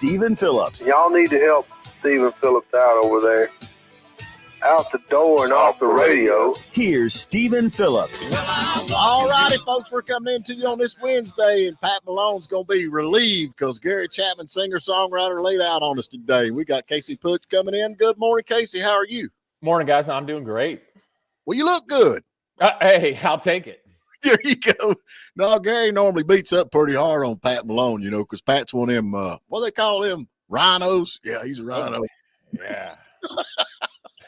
Stephen Phillips. Y'all need to help Stephen Phillips out over there. Out the door and off the radio. Here's Stephen Phillips. All righty, folks, we're coming into you on this Wednesday, and Pat Malone's going to be relieved because Gary Chapman, singer-songwriter, laid out on us today. We got Casey Putsch coming in. Good morning, Casey. How are you? Morning, guys. I'm doing great. Well, you look good. Hey, I'll take it. There you go. No, Gary normally beats up pretty hard on Pat Malone, because Pat's one of them, what do they call them? Rhinos? Yeah, he's a rhino. Yeah.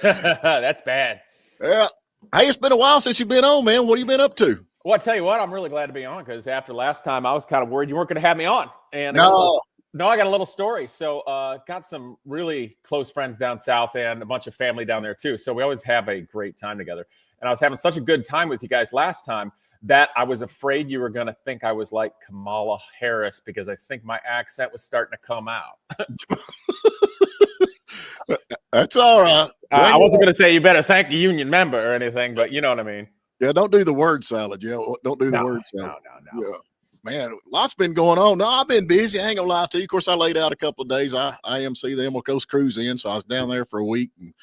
That's bad. Yeah. Hey, it's been a while since you've been on, man. What have you been up to? Well, I tell you what, I'm really glad to be on because after last time, I was kind of worried you weren't going to have me on. And I got a little story. So got some really close friends down south and a bunch of family down there too. So we always have a great time together. And I was having such a good time with you guys last time that I was afraid you were going to think I was like Kamala Harris because I think my accent was starting to come out. That's all right. I wasn't going to say you better thank a union member or anything, but you know what I mean. Yeah, don't do the word salad. Yeah, don't do the word salad. No. Yeah. Man, lots been going on. No, I've been busy. I ain't going to lie to you. Of course, I laid out a couple of days. I IMC the Emerald Coast Cruise in, so I was down there for a week and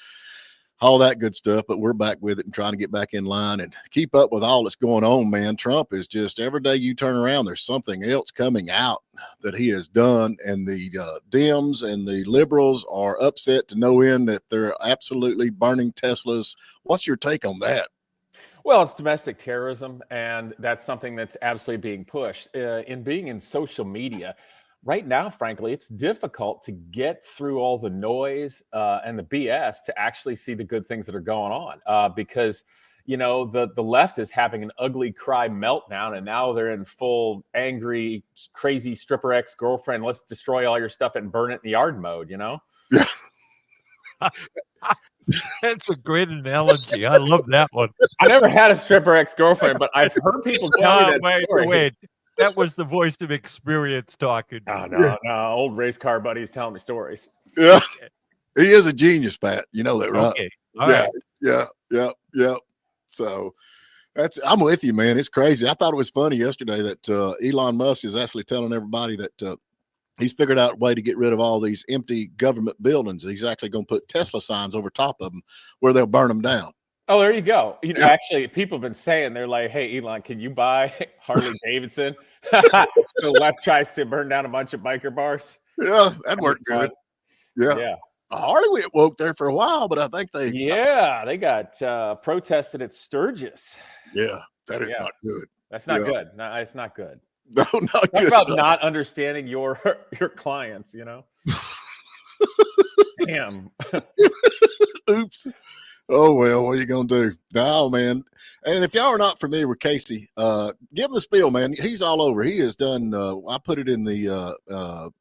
all that good stuff, but we're back with it and trying to get back in line and keep up with all that's going on, man. Trump is just, every day you turn around, there's something else coming out that he has done, and the Dems and the liberals are upset to no end that they're absolutely burning Teslas. What's your take on that? Well, it's domestic terrorism, and that's something that's absolutely being pushed. In being in social media, right now, frankly, it's difficult to get through all the noise and the BS to actually see the good things that are going on because, the left is having an ugly cry meltdown, and now they're in full angry, crazy stripper ex-girlfriend, let's destroy all your stuff and burn it in the yard mode, Yeah. That's a great analogy. I love that one. I never had a stripper ex-girlfriend, but I've heard people tell me that story. Wait. That was the voice of experience talking. Oh, no. Old race car buddies telling me stories. Yeah. He is a genius, Pat. You know that, right? Okay. All right. Yeah. So I'm with you, man. It's crazy. I thought it was funny yesterday that Elon Musk is actually telling everybody that he's figured out a way to get rid of all these empty government buildings. He's actually going to put Tesla signs over top of them where they'll burn them down. Oh, there you go. Actually, people have been saying, they're like, hey, Elon, can you buy Harley Davidson? So the left tries to burn down a bunch of biker bars. Yeah, that'd work good. Yeah. Harley woke there for a while, but I think they got protested at Sturgis. Yeah, that is not good. That's not good. No, it's not good. No, not Talk good. About not understanding your clients, Damn. Oops. Oh, well, what are you going to do? No, man. And if y'all are not familiar with Casey, give him the spiel, man. He's all over. He has done, I put it in the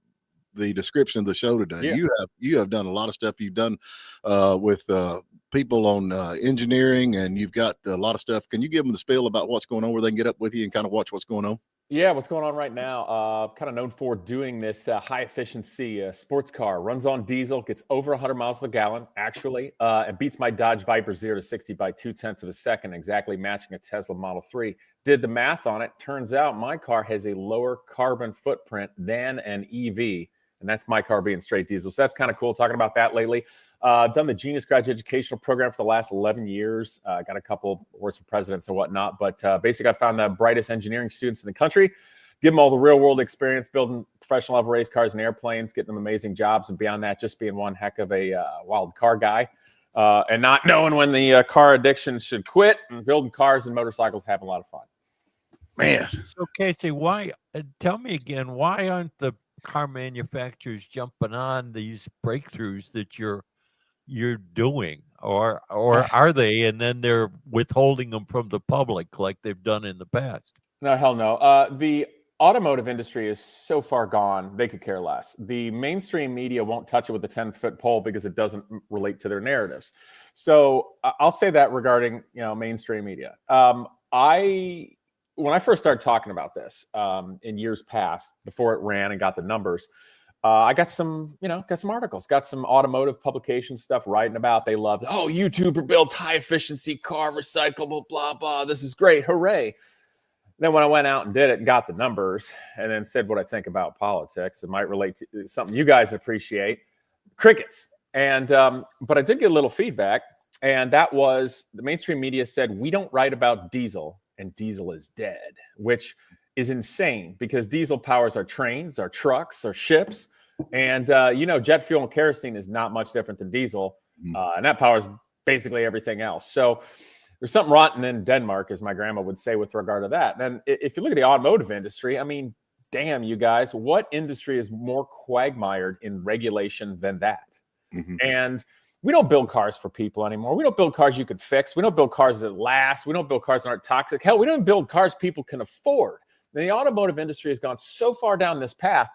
description of the show today. Yeah. You have done a lot of stuff. You've done with people on engineering, and you've got a lot of stuff. Can you give them the spiel about what's going on where they can get up with you and kind of watch what's going on? Yeah, what's going on right now? Kind of known for doing this high efficiency sports car. Runs on diesel, gets over 100 miles per gallon, actually, and beats my Dodge Viper 0 to 60 by 0.2 of a second, exactly matching a Tesla Model 3. Did the math on it. Turns out my car has a lower carbon footprint than an EV, and that's my car being straight diesel. So that's kind of cool, talking about that lately. Done the Genius Graduate Educational Program for the last 11 years. Got a couple awards for presidents and whatnot. But basically, I found the brightest engineering students in the country, give them all the real-world experience, building professional-level race cars and airplanes, getting them amazing jobs. And beyond that, just being one heck of a wild car guy and not knowing when the car addiction should quit, and building cars and motorcycles, having a lot of fun. Man. So, Casey, tell me again, why aren't the car manufacturers jumping on these breakthroughs that you're doing, or are they, and then they're withholding them from the public like they've done in the past? No, hell no. The automotive industry is so far gone, they could care less. The mainstream media won't touch it with a 10-foot pole because it doesn't relate to their narratives. So I'll say that regarding, mainstream media. When I first started talking about this in years past, before it ran and got the numbers, I got some articles, got some automotive publication stuff writing about, they loved, YouTuber builds high efficiency car, recyclable, blah, blah. This is great. Hooray. Then when I went out and did it and got the numbers and then said what I think about politics, it might relate to something you guys appreciate, crickets. And but I did get a little feedback, and that was the mainstream media said, we don't write about diesel and diesel is dead, which is insane because diesel powers our trains, our trucks, our ships. And, jet fuel and kerosene is not much different than diesel. And that powers basically everything else. So there's something rotten in Denmark, as my grandma would say, with regard to that. And if you look at the automotive industry, I mean, damn, you guys, what industry is more quagmired in regulation than that? And we don't build cars for people anymore. We don't build cars you could fix. We don't build cars that last. We don't build cars that aren't toxic. Hell, we don't build cars people can afford. And the automotive industry has gone so far down this path,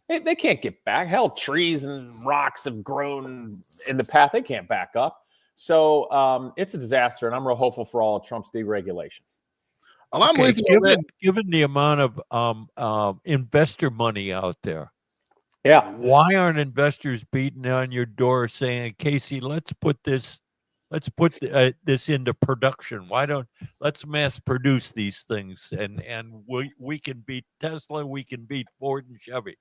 they can't get back. Hell, trees and rocks have grown in the path. They can't back up. So it's a disaster, and I'm real hopeful for all of Trump's deregulation. Well, I'm with you. Given the amount of investor money out there, yeah, why aren't investors beating on your door saying, Casey, let's put this into production? Let's mass produce these things, and we can beat Tesla, we can beat Ford and Chevy.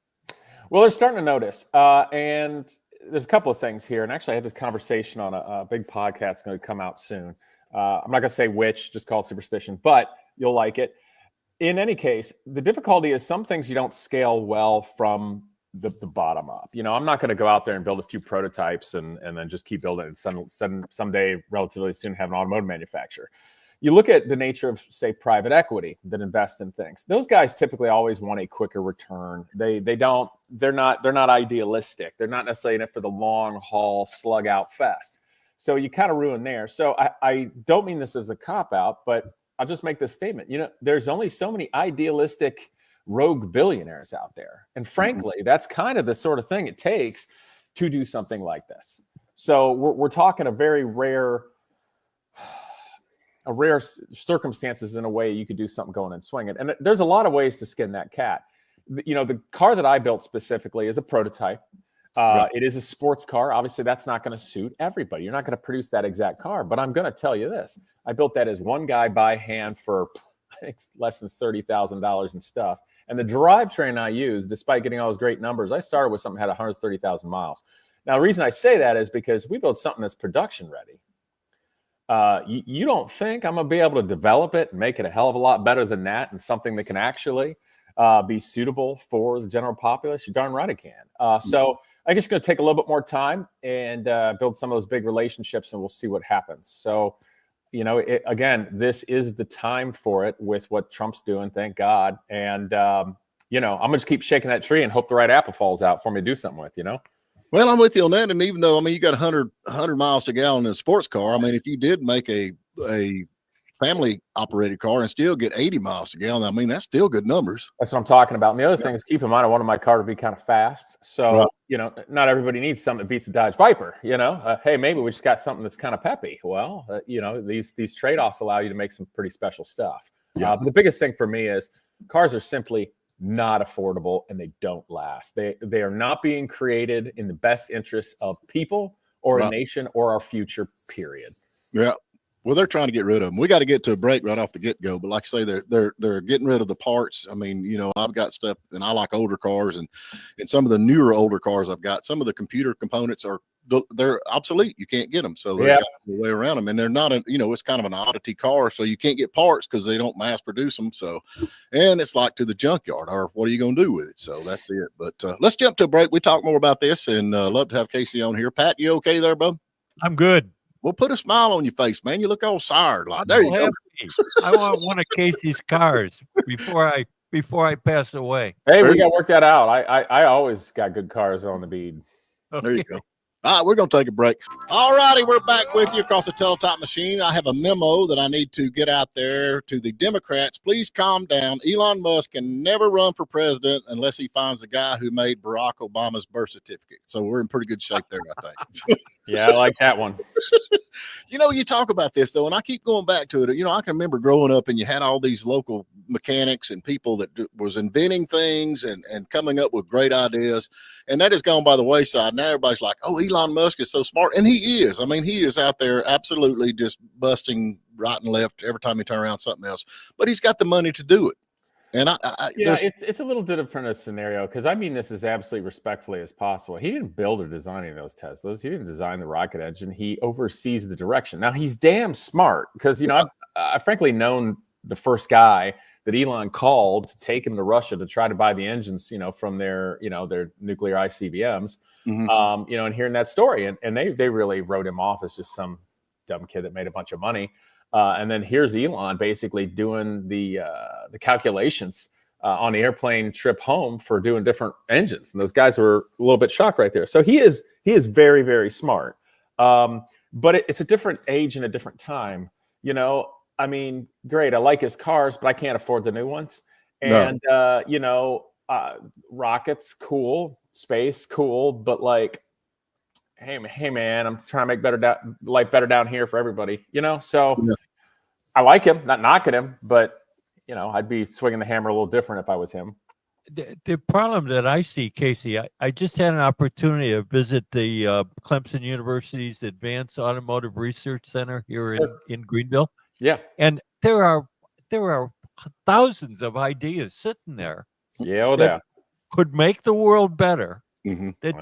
Well, they're starting to notice, and there's a couple of things here. And actually, I had this conversation on a big podcast going to come out soon. I'm not going to say which, just call it Superstition, but you'll like it. In any case, the difficulty is some things you don't scale well from the bottom up. I'm not going to go out there and build a few prototypes and then just keep building and someday relatively soon have an automotive manufacturer. You look at the nature of, say, private equity that invest in things. Those guys typically always want a quicker return. They're not idealistic. They're not necessarily in it for the long haul slug out fest. So you kind of ruin there. So I don't mean this as a cop out, but I'll just make this statement. There's only so many idealistic rogue billionaires out there. And frankly, that's kind of the sort of thing it takes to do something like this. So we're talking a very rare circumstances in a way you could do something going and swing it. And there's a lot of ways to skin that cat. The car that I built specifically is a prototype. Right. It is a sports car. Obviously, that's not going to suit everybody. You're not going to produce that exact car. But I'm going to tell you this. I built that as one guy by hand for I think less than $30,000 and stuff. And the drivetrain I used, despite getting all those great numbers, I started with something that had 130,000 miles. Now, the reason I say that is because we built something that's production ready. You don't think I'm going to be able to develop it and make it a hell of a lot better than that and something that can actually be suitable for the general populace? You're darn right I can. So I guess it's going to take a little bit more time and build some of those big relationships, and we'll see what happens. So, again, this is the time for it with what Trump's doing, thank God. And, I'm going to just keep shaking that tree and hope the right apple falls out for me to do something with, Well, I'm with you on that. And even though, you got 100 miles to gallon in a sports car, if you did make a family operated car and still get 80 miles to gallon, that's still good numbers. That's what I'm talking about. And the other thing is, keep in mind, I wanted my car to be kind of fast. So, right. Not everybody needs something that beats a Dodge Viper, hey, maybe we just got something that's kind of peppy. Well, these trade-offs allow you to make some pretty special stuff. Yeah. But the biggest thing for me is cars are simply not affordable, and they don't last. They are not being created in the best interest of people or a nation or our future, period. Yeah. Well, they're trying to get rid of them. We got to get to a break right off the get-go, but like I say, they're getting rid of the parts. I've got stuff, and I like older cars, and some of the newer older cars I've got, some of the computer components they're obsolete. You can't get them. So they've got a way around them, and they're not, it's kind of an oddity car. So you can't get parts because they don't mass produce them. So, and it's like to the junkyard, or what are you going to do with it? So that's it. But let's jump to a break. We talk more about this, and love to have Casey on here. Pat, you okay there, bub? I'm good. Well, put a smile on your face, man. You look all tired. Like, there you go. I want one of Casey's cars before I pass away. Hey, we got to work that out. I always got good cars on the bead. Okay. There you go. All right, we're going to take a break. All righty, we're back with you across the teletype machine. I have a memo that I need to get out there to the Democrats. Please calm down. Elon Musk can never run for president unless he finds the guy who made Barack Obama's birth certificate. So we're in pretty good shape there, I think. Yeah, I like that one. You talk about this, though, and I keep going back to it. I can remember growing up, and you had all these local mechanics and people that was inventing things and coming up with great ideas, and that has gone by the wayside. Now everybody's like, oh, Elon Musk is so smart, and he is. I mean, he is out there absolutely just busting right and left every time he turns around something else. But he's got the money to do it. And it's a little different a scenario, because I mean this as absolutely respectfully as possible. He didn't build or design any of those Teslas. He didn't design the rocket engine. He oversees the direction. Now he's damn smart, because I've frankly known the first guy that Elon called to take him to Russia to try to buy the engines, from their nuclear ICBMs. And hearing that story, and they really wrote him off as just some dumb kid that made a bunch of money. And then here's Elon basically doing the calculations on the airplane trip home for doing different engines. And those guys were a little bit shocked right there. So he is very, very smart. But it's a different age and a different time. I mean, great. I like his cars, but I can't afford the new ones. And, rockets, cool. Space, cool. But like, hey man, I'm trying to make life better down here for everybody, so yeah. I like him, not knocking him, but I'd be swinging the hammer a little different if I was him. The problem that I see, Casey, I just had an opportunity to visit the Clemson University's Advanced Automotive Research Center here in Greenville. Yeah. And there are thousands of ideas sitting there. Yeah, that could make the world better. That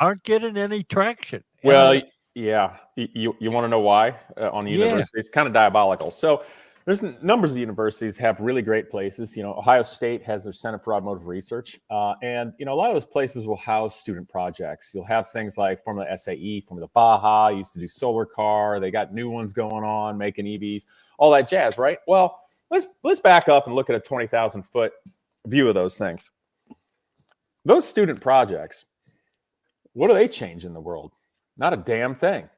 aren't getting any traction. Well, yeah. You want to know why on the university? It's kind of diabolical. So there's numbers of universities have really great places. Ohio State has their Center for Automotive Research. And, a lot of those places will house student projects. You'll have things like Formula SAE, Formula Baja, used to do solar car. They got new ones going on, making EVs, all that jazz, right? Well, let's back up and look at a 20,000 foot view of those things. Those student projects, what do they change in the world? Not a damn thing.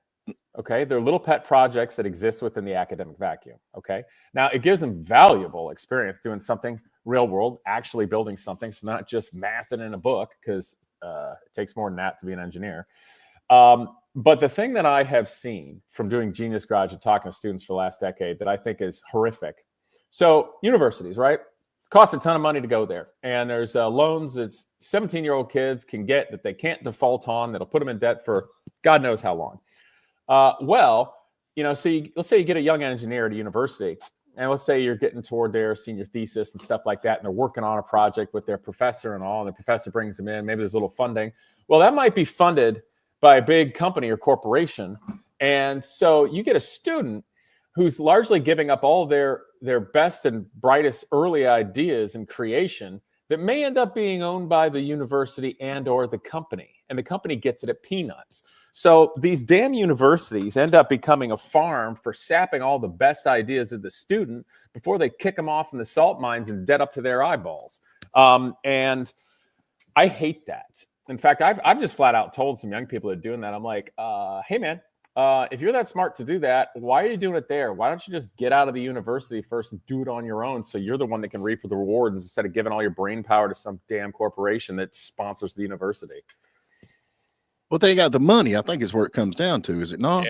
Okay. They're little pet projects that exist within the academic vacuum. Okay. Now it gives them valuable experience doing something real world, actually building something. So not just mathing in a book, because it takes more than that to be an engineer. But the thing that I have seen from doing Genius Garage and talking to students for the last decade that I think is horrific. So universities, right? Costs a ton of money to go there. And there's loans that 17-year-old kids can get that they can't default on, that'll put them in debt for God knows how long. So let's say you get a young engineer at a university, and let's say you're getting toward their senior thesis and stuff like that, and they're working on a project with their professor and all, and the professor brings them in, maybe there's a little funding. Well, that might be funded by a big company or corporation. And so you get a student who's largely giving up all their best and brightest early ideas and creation that may end up being owned by the university and or the company. And the company gets it at peanuts. So these damn universities end up becoming a farm for sapping all the best ideas of the student before they kick them off in the salt mines and dead up to their eyeballs. And I hate that. In fact, I've just flat out told some young people that are doing that, I'm like, hey, man, if you're that smart to do that, why are you doing it there? Why don't you just get out of the university first and do it on your own, so you're the one that can reap the rewards instead of giving all your brain power to some damn corporation that sponsors the university? Well, they got the money, I think, is where it comes down to, is it not?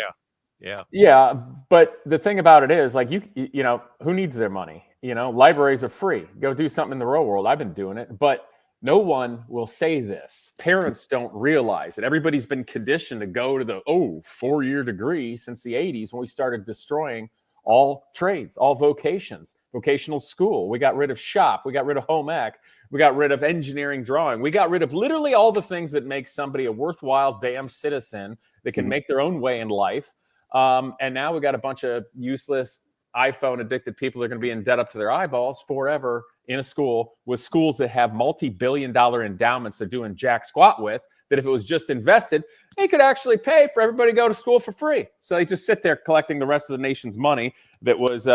Yeah. But the thing about it is, like, you know, who needs their money? Libraries are free. Go do something in the real world. I've been doing it, but no one will say this. Parents don't realize it. Everybody's been conditioned to go to the 4-year degree since the 80s, when we started destroying all trades, all vocations, vocational school. We got rid of shop. We got rid of home ec. We got rid of engineering drawing. We got rid of literally all the things that make somebody a worthwhile damn citizen that can make their own way in life. And now we got a bunch of useless iPhone addicted people that are going to be in debt up to their eyeballs forever in a school, with schools that have multi-billion-dollar endowments they're doing jack squat with, that if it was just invested, they could actually pay for everybody to go to school for free. So they just sit there collecting the rest of the nation's money that was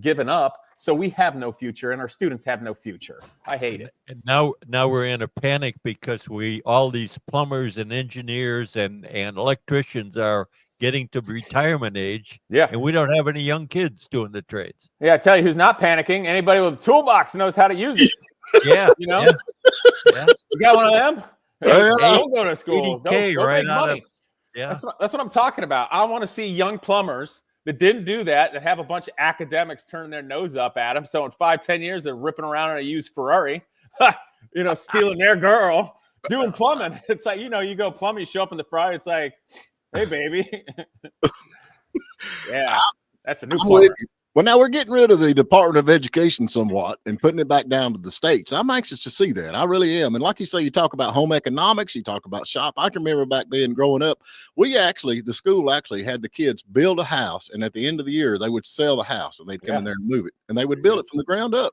given up. So we have no future, and our students have no future. I hate it. And now we're in a panic because all these plumbers and engineers and electricians are getting to retirement age. Yeah. And we don't have any young kids doing the trades. Yeah, I tell you who's not panicking. Anybody with a toolbox knows how to use it. Yeah. Yeah. You got one of them? Don't go to school. Don't right make money. Yeah. That's what I'm talking about. I want to see young plumbers that didn't do that have a bunch of academics turning their nose up at them. So in 5-10 years, they're ripping around in a used Ferrari, stealing their girl. doing plumbing. It's like, you know, you go plumbing, you show up in the Friday. It's like, hey, baby. Yeah, that's a new plumber. Well, now we're getting rid of the Department of Education somewhat and putting it back down to the states. I'm anxious to see that. I really am. And like you say, you talk about home economics, you talk about shop. I can remember back then growing up, the school actually had the kids build a house. And at the end of the year, they would sell the house and they'd come in there and move it. And they would build it from the ground up.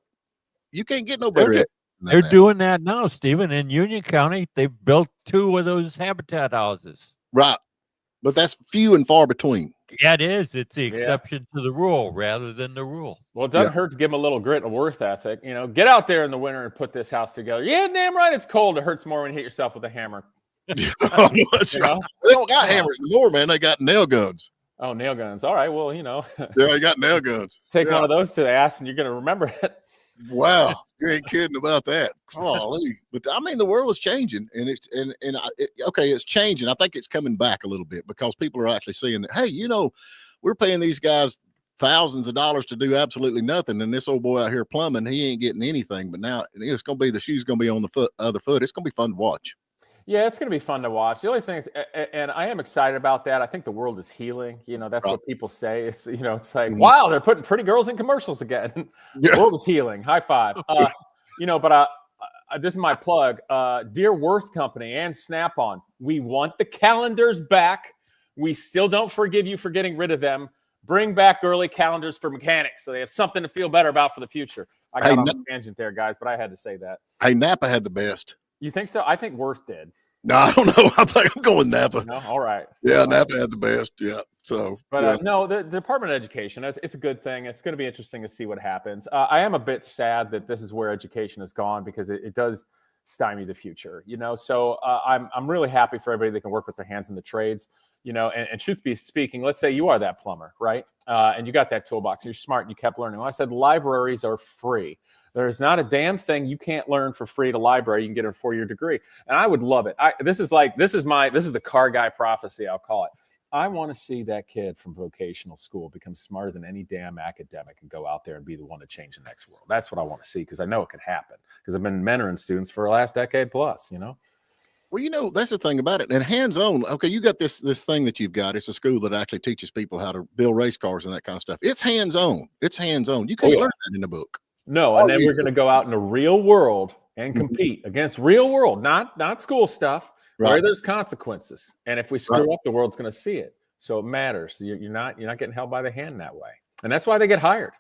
You can't get no better. They're doing that now, Stephen. In Union County, they've built 2 of those habitat houses. Right. But that's few and far between. Yeah, it is. It's the exception to the rule rather than the rule. Well, it doesn't hurt to give them a little grit and worth ethic. You know, get out there in the winter and put this house together. Yeah, damn right, it's cold. It hurts more when you hit yourself with a hammer. That's right. They don't got hammers anymore, man. They got nail guns. Oh, nail guns. All right. Well, you know. Yeah, they got nail guns. Take one of those to the ass and you're going to remember it. Wow, you ain't kidding about that. Golly. But I mean, the world is changing, and it's changing. I think it's coming back a little bit because people are actually seeing that. Hey, you know, we're paying these guys thousands of dollars to do absolutely nothing, and this old boy out here plumbing, he ain't getting anything. But now it's going to be the shoe's going to be on the other foot. It's going to be fun to watch. Yeah, it's going to be fun to watch. The only thing, and I am excited about that. I think the world is healing. You know, that's what people say. It's, you know, it's like, wow, they're putting pretty girls in commercials again. The world is healing. High five. You know, but this is my plug. Dear Worth Company and Snap-on, we want the calendars back. We still don't forgive you for getting rid of them. Bring back early calendars for mechanics so they have something to feel better about for the future. I got on a tangent there, guys, but I had to say that. Hey, Napa had the best. You think so? I think Worth did. No, I don't know. I think I'm going Napa. No, all right. Yeah, Napa had the best. Yeah. So, but no, the Department of Education, it's a good thing. It's going to be interesting to see what happens. I am a bit sad that this is where education has gone because it does stymie the future. You know, so I'm really happy for everybody that can work with their hands in the trades. You know, and truth be speaking, let's say you are that plumber, right? And you got that toolbox. And you're smart. And you kept learning. Well, I said libraries are free. There's not a damn thing you can't learn for free at a library. You can get a 4-year degree. And I would love it. This is the car guy prophecy, I'll call it. I want to see that kid from vocational school become smarter than any damn academic and go out there and be the one to change the next world. That's what I want to see because I know it can happen because I've been mentoring students for the last decade plus, you know? Well, you know, that's the thing about it. And hands-on, okay, you got this thing that you've got. It's a school that actually teaches people how to build race cars and that kind of stuff. It's hands-on. It's hands-on. You can't learn that in a book. No, and then we're going to go out in the real world and compete against real world, not school stuff, where there's consequences. And if we screw up, the world's going to see it. So it matters. You're not getting held by the hand that way. And that's why they get hired.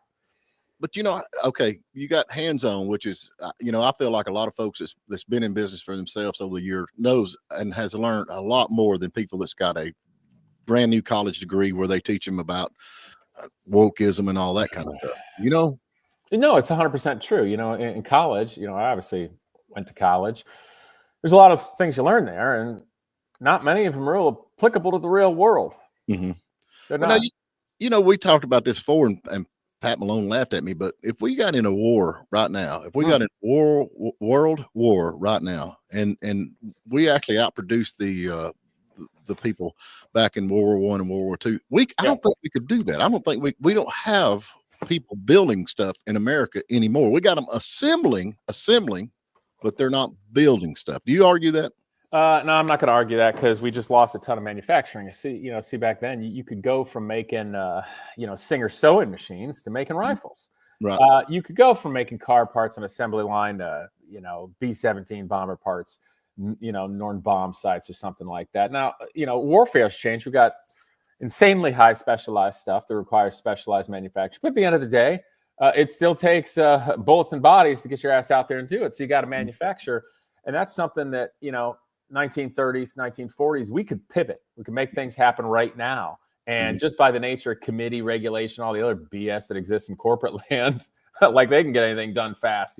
But, you know, okay, you got hands-on, which is, you know, I feel like a lot of folks that's been in business for themselves over the years knows and has learned a lot more than people that's got a brand new college degree where they teach them about wokeism and all that kind of stuff, you know? No, it's 100% true. You know, in college, you know, I obviously went to college. There's a lot of things you learn there, and not many of them are real applicable to the real world. Mm-hmm. They're not. Now, you know, we talked about this before, and Pat Malone laughed at me, but if we got in a war right now, if we got in world war right now, and we actually outproduced the people back in World War I and World War II, I don't think we could do that. I don't think we don't have people building stuff in America anymore. We got them assembling, but they're not building stuff. Do you argue that? No, I'm not going to argue that because we just lost a ton of manufacturing. See, back then you could go from making, Singer sewing machines to making rifles. Right. You could go from making car parts and assembly line to, B-17 bomber parts, Norn bomb sights or something like that. Now, warfare's changed. We got insanely high specialized stuff that requires specialized manufacturing. But at the end of the day, it still takes bullets and bodies to get your ass out there and do it. So you got to manufacture. And that's something that, 1930s, 1940s, we could pivot. We could make things happen right now. And just by the nature of committee regulation, all the other BS that exists in corporate land, like they can get anything done fast,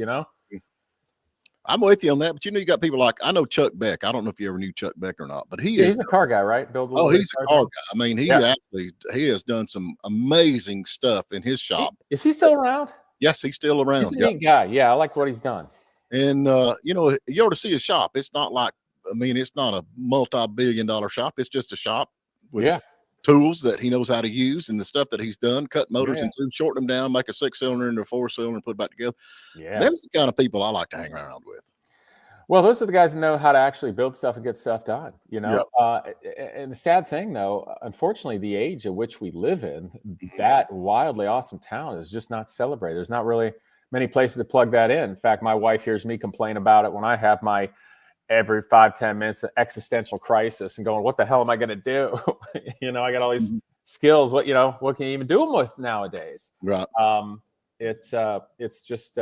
I'm with you on that, but you got people like, I know Chuck Beck. I don't know if you ever knew Chuck Beck or not, but he's a car guy, right? He's a car guy. I mean, he has done some amazing stuff in his shop. Is he still around? Yes, he's still around. He's a neat guy. Yeah, I like what he's done. And, you ought to see his shop. It's not like, it's not a multi-billion-dollar shop. It's just a shop with tools that he knows how to use and the stuff that he's done, cut motors into, shorten them down, make a 6-cylinder into a 4-cylinder and put it back together. Yeah. Them's the kind of people I like to hang around with. Well, those are the guys that know how to actually build stuff and get stuff done, you know? And the sad thing, though, unfortunately, the age at which we live in, that wildly awesome talent is just not celebrated. There's not really many places to plug that in. In fact, my wife hears me complain about it when I have my every 5-10 minutes existential crisis and going, what the hell am I going to do? You know, I got all these skills. What can you even do them with nowadays? Right. It's just,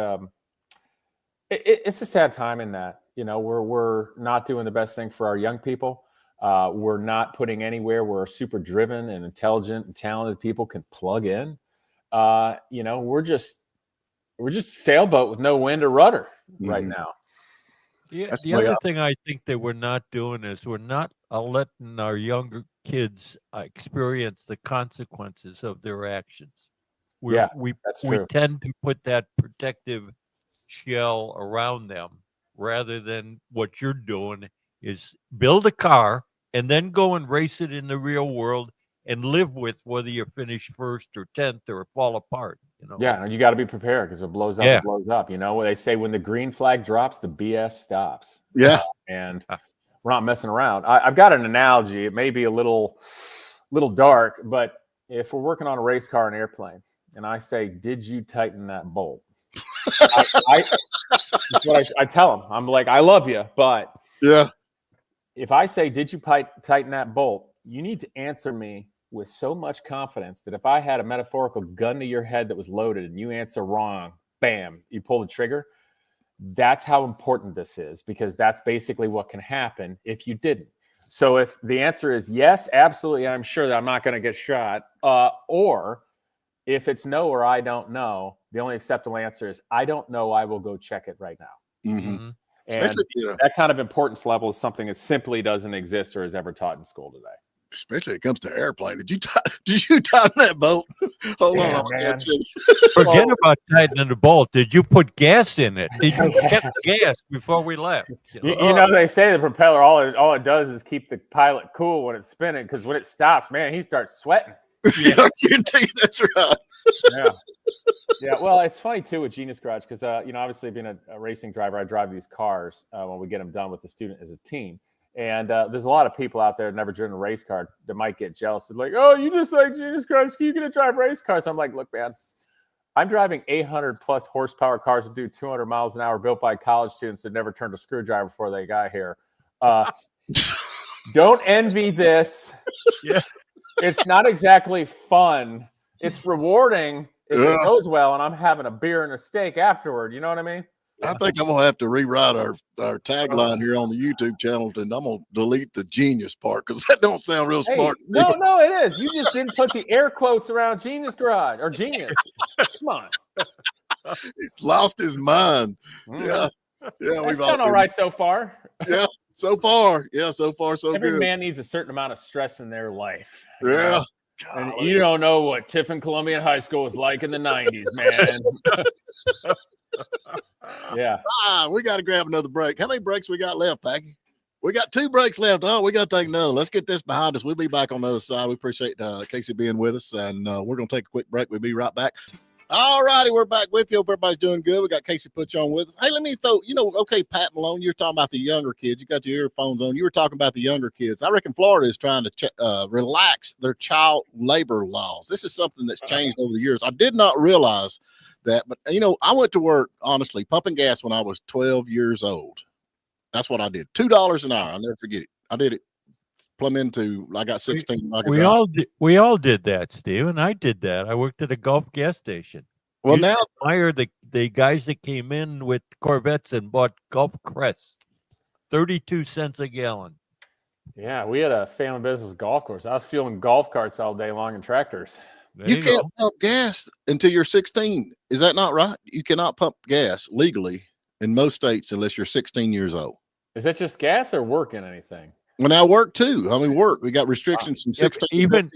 it's a sad time in that, you know, we're not doing the best thing for our young people. We're not putting anywhere where super driven and intelligent and talented people can plug in. You know, we're just a sailboat with no wind or rudder right now. Yeah, the other thing I think that we're not doing is we're not letting our younger kids experience the consequences of their actions. We tend to put that protective shell around them rather than what you're doing is build a car and then go and race it in the real world and live with whether you finish first or 10th or fall apart. You know? Yeah, and you got to be prepared because it blows up. It blows up. You know what they say: when the green flag drops, the BS stops. Yeah, and we're not messing around. I've got an analogy. It may be a little dark, but if we're working on a race car and airplane, and I say, "Did you tighten that bolt?" That's what I tell them. I'm like, "I love you, but if I say, "Did you tighten that bolt?" you need to answer me with so much confidence that if I had a metaphorical gun to your head that was loaded and you answer wrong, bam, you pull the trigger. That's how important this is, because that's basically what can happen if you didn't. So if the answer is yes, absolutely, I'm sure that I'm not going to get shot. Or if it's no or I don't know, the only acceptable answer is I don't know. I will go check it right now. Mm-hmm. And that kind of importance level is something that simply doesn't exist or is ever taught in school today. Especially when it comes to airplane. Did you tighten that bolt? Hold on, man. Forget about tightening the bolt. Did you put gas in it? Did you check the gas before we left? You know, they say the propeller, all it does is keep the pilot cool when it's spinning, because when it stops, man, he starts sweating. Yeah, I guarantee you that's right. Yeah. Well, it's funny too with Genius Garage, because you know, obviously being a racing driver, I drive these cars when we get them done with the student as a team. And there's a lot of people out there that never driven a race car that might get jealous. They're like, "Oh, you just like Genius Garage, you get to drive race cars." I'm like, "Look, man, I'm driving 800 plus horsepower cars that do 200 miles an hour, built by college students that never turned a screwdriver before they got here. Don't envy this. Yeah, it's not exactly fun. It's rewarding if it goes well, and I'm having a beer and a steak afterward. You know what I mean?" I think I'm gonna have to rewrite our tagline here on the YouTube channel, and I'm gonna delete the genius part because that don't sound real smart. No, it is. You just didn't put the air quotes around Genius Garage or Genius. Come on. He's lost his mind. Yeah. We've done all right so far. Yeah, so far. Yeah, so far so Every good. man needs a certain amount of stress in their life. Yeah. And you don't know what Tiffin Columbian High School was like in the 90s, man. Yeah. We got to grab another break. How many breaks we got left, Packy? We got 2 breaks left. Oh, we got to take another. Let's get this behind us. We'll be back on the other side. We appreciate Casey being with us, and we're going to take a quick break. We'll be right back. All righty, we're back with you. Hope everybody's doing good. We got Casey Putsch on with us. Hey, let me throw, okay, Pat Malone, you're talking about the younger kids. You got your earphones on. You were talking about the younger kids. I reckon Florida is trying to relax their child labor laws. This is something that's changed over the years. I did not realize that, but I went to work, honestly, pumping gas when I was 12 years old. That's what I did. $2 an hour. I'll never forget it. I did it. Plumb into, I got 16. We all did that, Steve, and I did that. I worked at a Gulf gas station. Well, you now admire the guys that came in with Corvettes and bought Gulf Crest, 32 cents a gallon. Yeah, we had a family business golf course. I was fueling golf carts all day long and tractors. You can't pump gas until you're 16. Is that not right? You cannot pump gas legally in most states unless you're 16 years old. Is that just gas or work in anything? Well, now work too. I mean, work. We got restrictions from 16. Even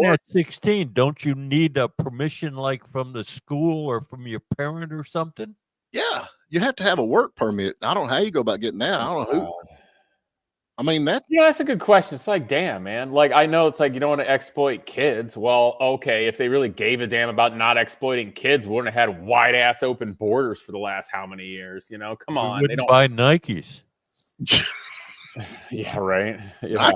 at 16, don't you need a permission like from the school or from your parent or something? Yeah, you have to have a work permit. I don't know how you go about getting that. I don't know who. I mean, that's a good question. It's like, damn, man. Like, I know it's like you don't want to exploit kids. Well, okay, if they really gave a damn about not exploiting kids, we wouldn't have had wide ass open borders for the last how many years? Come on. They don't buy Nikes. Yeah, right. Yeah.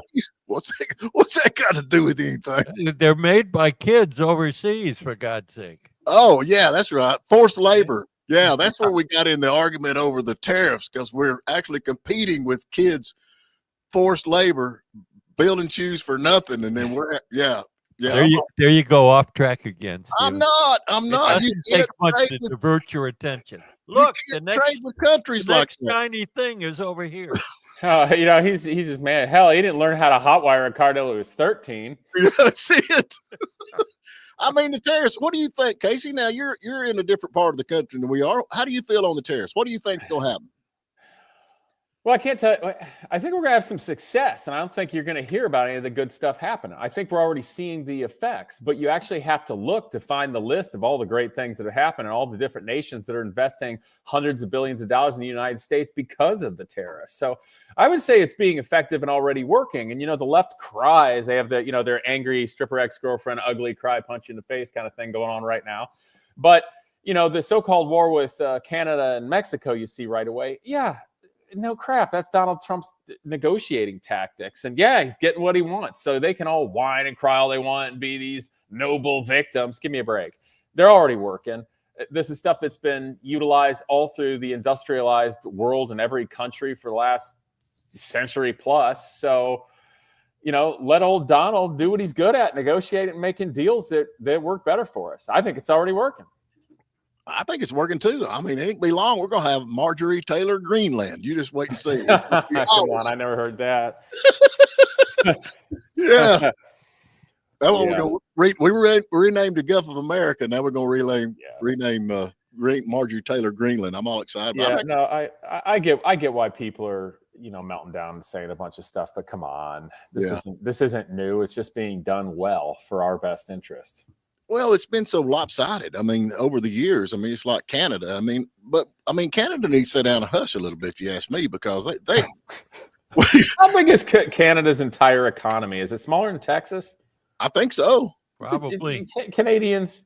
What's that got to do with anything? They're made by kids overseas, for God's sake. Oh, yeah, that's right. Forced labor. Yeah, that's where we got in the argument over the tariffs, because we're actually competing with kids, forced labor, building shoes for nothing. And then yeah. There you go, off track again, I'm Stephen. not. It doesn't take much to divert your attention. Look, the trade with countries the like next that. shiny thing is over here. He's just mad. Hell, he didn't learn how to hotwire a car till he was 13. See it. I mean, the tariffs. What do you think, Casey? Now you're in a different part of the country than we are. How do you feel on the tariffs? What do you think is going to happen? Well, I can't tell you. I think we're going to have some success, and I don't think you're going to hear about any of the good stuff happening. I think we're already seeing the effects, but you actually have to look to find the list of all the great things that are happening, and all the different nations that are investing hundreds of billions of dollars in the United States because of the tariffs. So I would say it's being effective and already working. And, the left cries. They have their angry stripper ex-girlfriend, ugly, cry, punch you in the face kind of thing going on right now. But, the so-called war with Canada and Mexico you see right away. Yeah. No crap. That's Donald Trump's negotiating tactics. And yeah, he's getting what he wants. So they can all whine and cry all they want and be these noble victims. Give me a break. They're already working. This is stuff that's been utilized all through the industrialized world in every country for the last century plus. So, let old Donald do what he's good at, negotiating and making deals that work better for us. I think it's already working. I think it's working too. I mean, it ain't be long. We're going to have Marjorie Taylor Greenland. You just wait and see. Come on, I never heard that. Yeah. That's what we're going to renamed the Gulf of America. Now we're going to rename Marjorie Taylor Greenland. I'm all excited. Yeah, no, I get why people are, melting down and saying a bunch of stuff, but come on. This isn't new. It's just being done well for our best interest. Well, it's been so lopsided. I mean, over the years, it's like Canada. Canada needs to sit down and hush a little bit, if you ask me, because they How big is Canada's entire economy? Is it smaller than Texas? I think so. Probably. Canadians,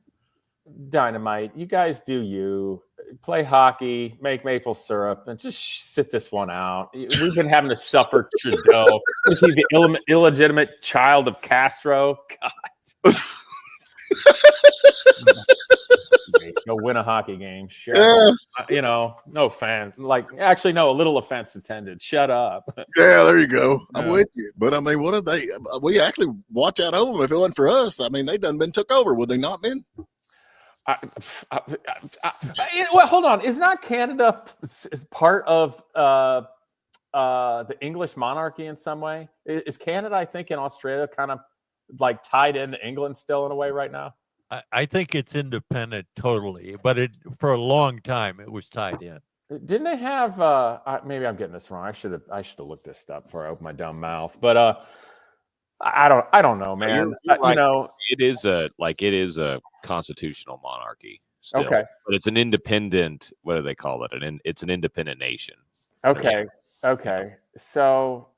dynamite. You guys do you. Play hockey, make maple syrup, and just sit this one out. We've been having to suffer Trudeau. Is he the illegitimate child of Castro? God. Go win a hockey game. Sure. No offense. A little offense intended. Shut up. Yeah, there you go. I'm with you. But what have they? We actually watch out over them. If it wasn't for us, they done been took over. Would they not been? Well, hold on. Is not Canada is part of the English monarchy in some way? Is Canada, I think, in Australia kind of tied into England still in a way right now? I think it's independent totally, but for a long time it was tied in. Didn't they have? Maybe I'm getting this wrong. I should have looked this up before I opened my dumb mouth. But I don't know, man. You're right. It is a constitutional monarchy. Still, okay, but it's an independent. What do they call it? It's an independent nation. Okay. So.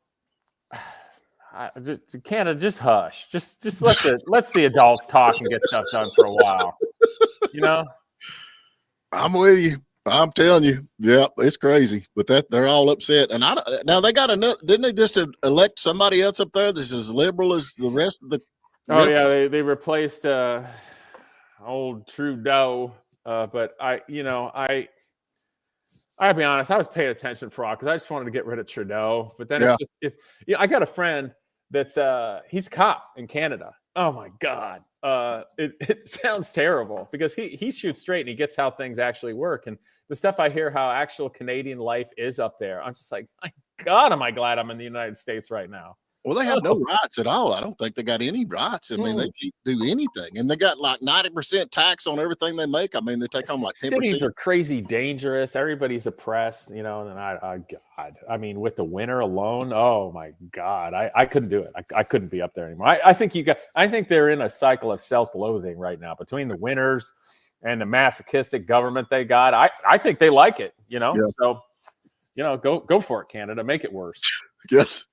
Canada, just hush. Just let the adults talk and get stuff done for a while. I'm with you. I'm telling you. Yeah, it's crazy. But they're all upset. And now they got another. Didn't they just elect somebody else up there that's as liberal as the rest of the? Oh yeah, they replaced old Trudeau. But I'll be honest. I was paying attention for a while because I just wanted to get rid of Trudeau. But then I got a friend that's he's a cop in Canada. Oh my God. It sounds terrible because he shoots straight and he gets how things actually work. And the stuff I hear how actual Canadian life is up there, I'm just like, my God, am I glad I'm in the United States right now. Well, they have no rights at all. I don't think they got any rights. They can't do anything. And they got 90% tax on everything they make. They take home 10%. Cities are crazy dangerous. Everybody's oppressed, and God. With the winter alone, oh my God. I couldn't do it. I couldn't be up there anymore. I think they're in a cycle of self-loathing right now between the winters and the masochistic government they got. I think they like it, Yeah. So, go for it, Canada. Make it worse. Yes.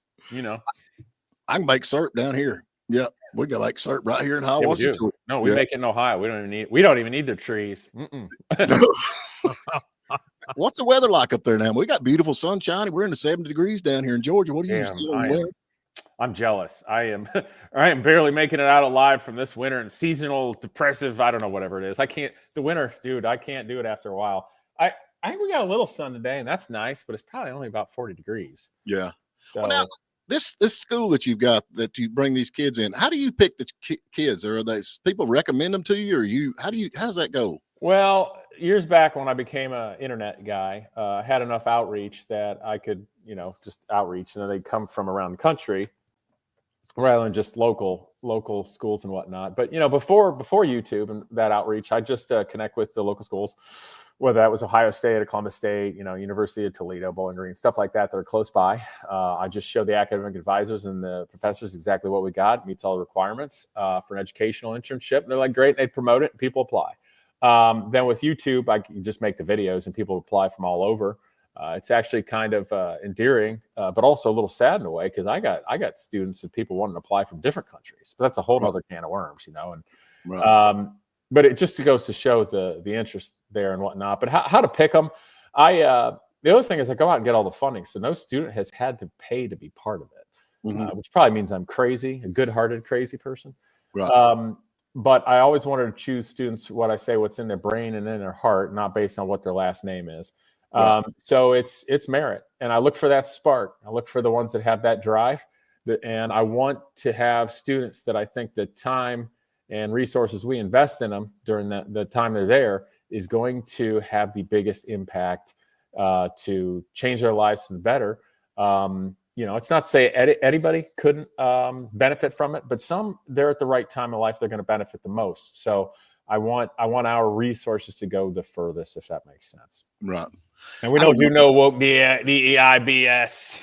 I can make syrup down here. Yeah, we got syrup right here in Hiawassee. Yeah, no, we make it in Ohio. We don't even need their trees. What's the weather like up there now? We got beautiful sunshine. We're in the 70 degrees down here in Georgia. What are you still in winter? I'm jealous. I am barely making it out alive from this winter and seasonal depressive. I don't know, whatever it is. I can't, the winter, dude, I can't do it after a while. I think we got a little sun today and that's nice, but it's probably only about 40 degrees. Yeah. So well, now, this school that you've got that you bring these kids in, how do you pick the kids? Or are they people recommend them to you, or how's that go? Well, years back when I became an internet guy, I had enough outreach that I could, just outreach, and then they'd come from around the country rather than just local schools and whatnot. But, before YouTube and that outreach, I just connect with the local schools, whether that was Ohio State or Columbus State, University of Toledo, Bowling Green, stuff like that are close by. I just show the academic advisors and the professors exactly what we got, meets all the requirements for an educational internship. And they're like, great, they promote it and people apply. Then with YouTube, I can just make the videos and people apply from all over. It's actually kind of endearing, but also a little sad in a way, because I got students and people wanting to apply from different countries. But that's a whole other can of worms, And Right. but it just goes to show the interest there and whatnot. But how to pick them? The other thing is I go out and get all the funding, so no student has had to pay to be part of it, which probably means I'm crazy, a good-hearted crazy person. Right. But I always wanted to choose students what's in their brain and in their heart, not based on what their last name is. Right. So it's merit, and I look for that spark. I look for the ones that have that drive, and I want to have students that I think the time and resources we invest in them during the time they're there is going to have the biggest impact to change their lives for the better. It's not to say anybody couldn't benefit from it, but some, they're at the right time in life, they're going to benefit the most. So I want our resources to go the furthest, if that makes sense. Right. And we don't do no woke DEI BS.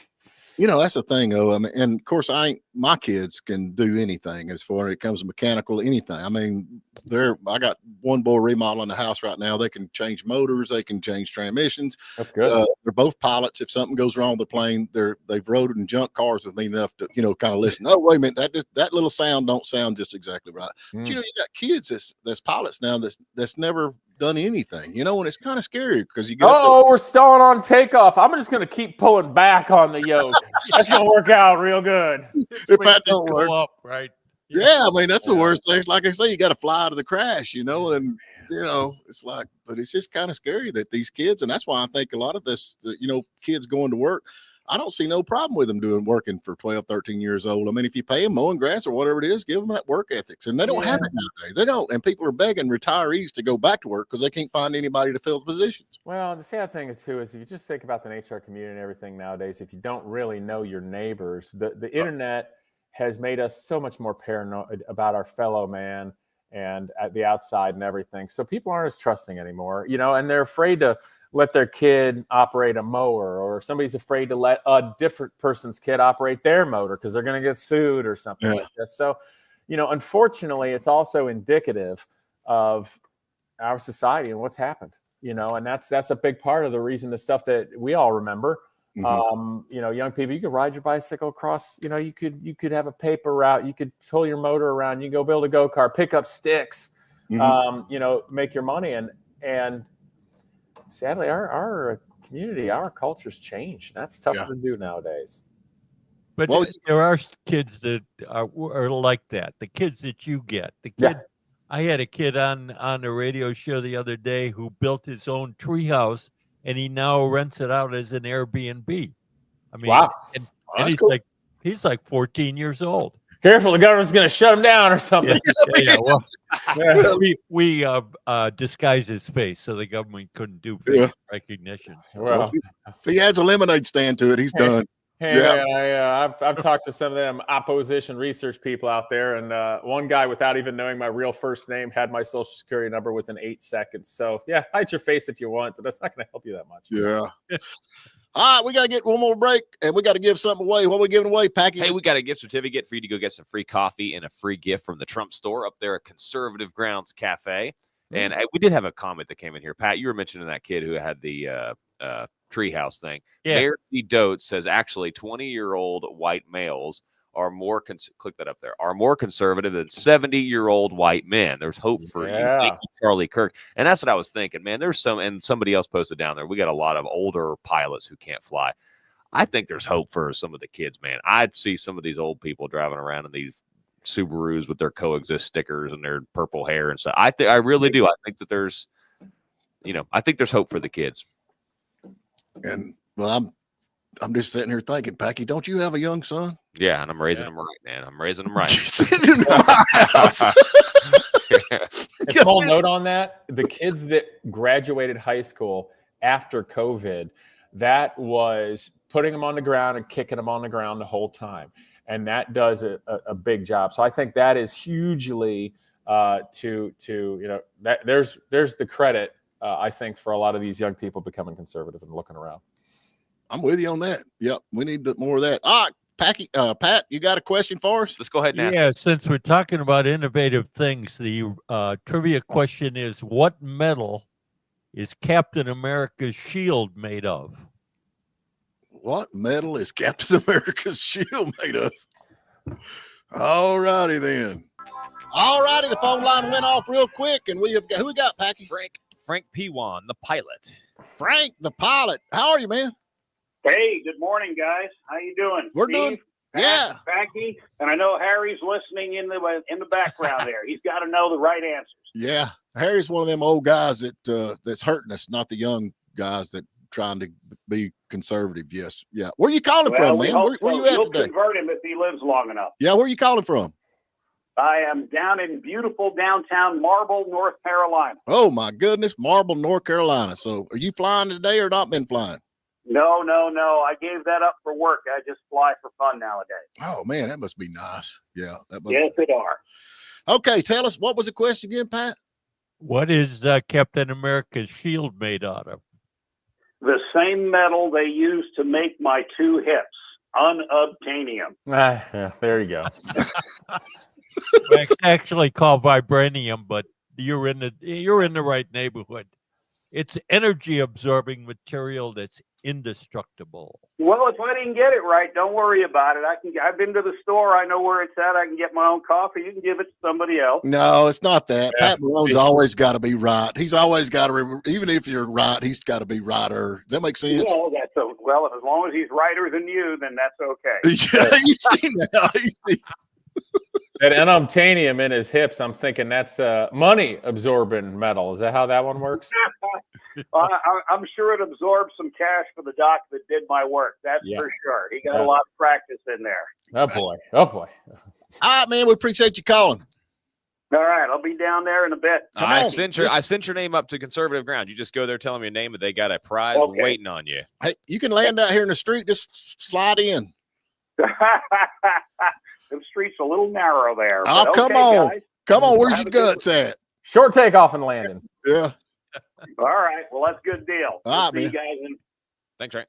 That's the thing, though. I mean, and of course, my kids can do anything as far as it comes to mechanical, anything. I mean, I got one boy remodeling the house right now. They can change motors, they can change transmissions. That's good. They're both pilots. If something goes wrong with the plane, they've rode in junk cars with me enough to, kind of listen. Oh, wait a minute, that little sound don't sound just exactly right. But you got kids that's pilots now that's never done anything, and it's kind of scary because you get. We're stalling on takeoff. I'm just going to keep pulling back on the yoke. That's going to work out real good. If that don't work, up, right? Yeah, I mean that's the worst thing. Like I say, you got to fly to the crash, and it's like, but it's just kind of scary that these kids, and that's why I think a lot of this, kids going to work. I don't see no problem with them working for 12, 13 years old. I mean, if you pay them mowing grass or whatever it is, give them that work ethics. And they don't have it nowadays. They don't. And people are begging retirees to go back to work because they can't find anybody to fill the positions. Well, the sad thing is, too, is if you just think about the nature of our community and everything nowadays, if you don't really know your neighbors, the internet has made us so much more paranoid about our fellow man and at the outside and everything. So people aren't as trusting anymore, and they're afraid to let their kid operate a mower, or somebody's afraid to let a different person's kid operate their motor because they're going to get sued or something like this. So, unfortunately, it's also indicative of our society and what's happened, and that's a big part of the reason, the stuff that we all remember. Young people, you could ride your bicycle across, you could have a paper route, you could pull your motor around, you can go build a go-kart, pick up sticks, make your money. And sadly, our community, our culture's changed. That's tough to do nowadays. But there are kids that are like that. The kids that you get. I had a kid on the radio show the other day who built his own treehouse, and he now rents it out as an Airbnb. I mean, wow. And he's cool. he's like 14 years old. Careful, the government's going to shut him down or something. We disguised his face so the government couldn't do face recognition. Well, if he adds a lemonade stand to it, he's done. I've talked to some of them opposition research people out there, and one guy, without even knowing my real first name, had my social security number within 8 seconds. So hide your face if you want, but that's not going to help you that much. Yeah. All right, we got to get one more break, and we got to give something away. What are we giving away, Packy? Hey, we got a gift certificate for you to go get some free coffee and a free gift from the Trump store up there at Conservative Grounds Cafe. And we did have a comment that came in here. Pat, you were mentioning that kid who had the treehouse thing. Yeah. Mayor T. Dote says actually 20-year-old white males are more click that up there, are more conservative than 70-year-old white men. There's hope for you. Thank you, Charlie Kirk. And that's what I was thinking, man. There's and somebody else posted down there, we got a lot of older pilots who can't fly. I think there's hope for some of the kids, man. I'd see some of these old people driving around in these Subarus with their coexist stickers and their purple hair and stuff. I really do. I think that there's, I think there's hope for the kids. And well, I'm just sitting here thinking, Packy, don't you have a young son? Yeah, and I'm raising him right, man. I'm raising him right. Sitting in my house. A small note on that: the kids that graduated high school after COVID, that was putting them on the ground and kicking them on the ground the whole time, and that does a big job. So I think that is hugely that there's the credit. I think for a lot of these young people becoming conservative and looking around. I'm with you on that. Yep, we need more of that. All right, Packy, Pat, you got a question for us? Let's go ahead and ask. Yeah, since we're talking about innovative things, the trivia question is, what metal is Captain America's shield made of? What metal is Captain America's shield made of? All righty then. All righty, the phone line went off real quick, and who we got, Packy? Frank P1, the pilot. Frank, the pilot. How are you, man? Hey, good morning, guys. How you doing? We're Steve, doing, Pat, yeah. Packy, and I know Harry's listening in the background there. He's got to know the right answers. Yeah, Harry's one of them old guys that's hurting us, not the young guys that trying to be conservative. Yes, yeah. Where you calling from, man? Where you at You'll today? convert him if he lives long enough. Yeah, where you calling from? I am down in beautiful downtown Marble, North Carolina. Oh my goodness, Marble, North Carolina. So, are you flying today or not been flying? No. I gave that up for work. I just fly for fun nowadays. Oh man, that must be nice. Yeah, that must. Yes, it are. Okay, tell us, what was the question again, Pat? What is Captain America's shield made out of? The same metal they use to make my two hips, unobtainium. Yeah, there you go. It's actually called vibranium, but you're in the right neighborhood. It's energy absorbing material that's indestructible. Well, if I didn't get it right, don't worry about it. I've been to the store. I know where it's at. I can get my own coffee. You can give it to somebody else. No, it's not that. Yeah. Pat Malone's always got to be right. He's always got to, even if you're right, he's got to be righter. Does that make sense? Well, as long as he's righter than you, then that's okay. Yeah, you see now. That unobtainium in his hips, I'm thinking that's money absorbing metal. Is that how that one works? I'm sure it absorbed some cash for the doc that did my work. That's for sure. He got a lot of practice in there. Oh boy. All right, man. We appreciate you calling. All right, I'll be down there in a bit. I sent your name up to conservative ground. You just go there, tell them your name, and they got a prize waiting on you. Hey, you can land out here in the street. Just slide in. The street's a little narrow there. Oh, come on. Guys. Come on. Where's your guts at? Short takeoff and landing. Yeah. All right. Well, that's a good deal. All right, see man. you guys in. Thanks, Frank.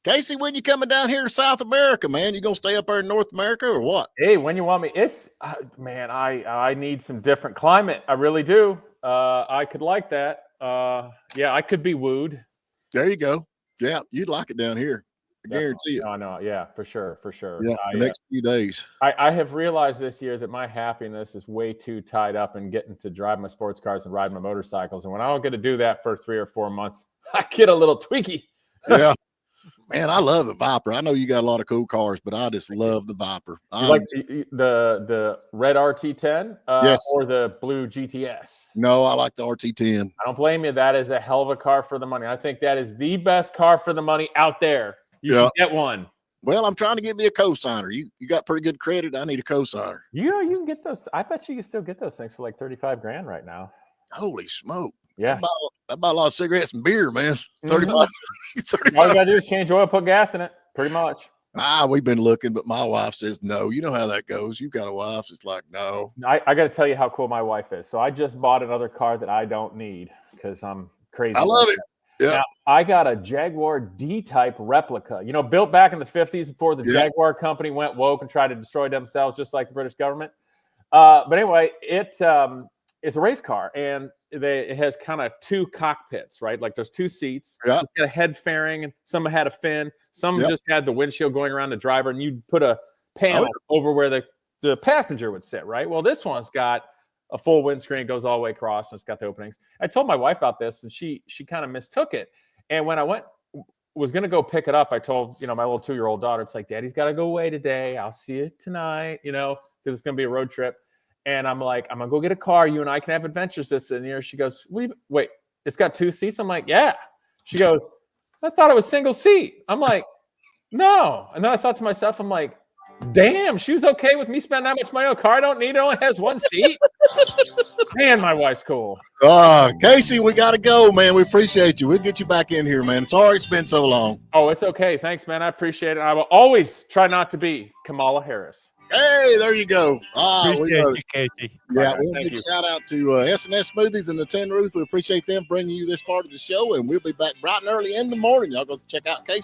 Casey, when you coming down here to South America, man? You gonna stay up there in North America or what? Hey, when you want me? It's man, I need some different climate. I really do. I could like that. Yeah, I could be wooed. There you go. Yeah, you'd like it down here. I guarantee it. I know. Yeah, for sure. Yeah, the next few days. I have realized this year that my happiness is way too tied up in getting to drive my sports cars and ride my motorcycles. And when I don't get to do that for 3 or 4 months, I get a little tweaky. Yeah. Man, I love the Viper. I know you got a lot of cool cars, but I just love the Viper. You like the red RT10 yes. or the blue GTS? No, I like the RT10. I don't blame you. That is a hell of a car for the money. I think that is the best car for the money out there. You should get one. Well, I'm trying to get me a cosigner. You got pretty good credit. I need a cosigner. Yeah, you can get those. I bet you can still get those things for like 35 grand right now. Holy smoke. Yeah. I buy a lot of cigarettes and beer, man. 35. 35. All you got to do is change oil, put gas in it. Pretty much. We've been looking, but my wife says no. You know how that goes. You've got a wife. It's like, no. I got to tell you how cool my wife is. So I just bought another car that I don't need because I'm crazy. I love it. Yeah. Now, I got a Jaguar D-type replica, built back in the 50s before the Jaguar company went woke and tried to destroy themselves, just like the British government. But anyway, it's a race car, and it has kind of 2 cockpits, right? Like there's 2 seats. Yeah. It's got a head fairing, and some had a fin. Some just had the windshield going around the driver, and you put a panel over where the passenger would sit, right? Well, this one's got a full windscreen, goes all the way across, and it's got the openings. I told my wife about this, and she kind of mistook it. And when I was going to go pick it up, I told, my little 2-year-old daughter, it's like, Daddy's got to go away today. I'll see you tonight, because it's going to be a road trip. And I'm like, I'm going to go get a car. You and I can have adventures this in here. She goes, wait, it's got 2 seats? I'm like, yeah. She goes, I thought it was single seat. I'm like, no. And then I thought to myself, I'm like, damn, she was okay with me spending that much money on a car I don't need. It only has 1 seat. Man, my wife's cool. Casey, we got to go, man. We appreciate you. We'll get you back in here, man. Sorry it's been so long. Oh, it's okay. Thanks, man. I appreciate it. I will always try not to be Kamala Harris. Hey, there you go. Appreciate you, Casey. Yeah, we'll give a shout out to S&S Smoothies and the Tin Roof. We appreciate them bringing you this part of the show, and we'll be back bright and early in the morning. Y'all go check out Casey.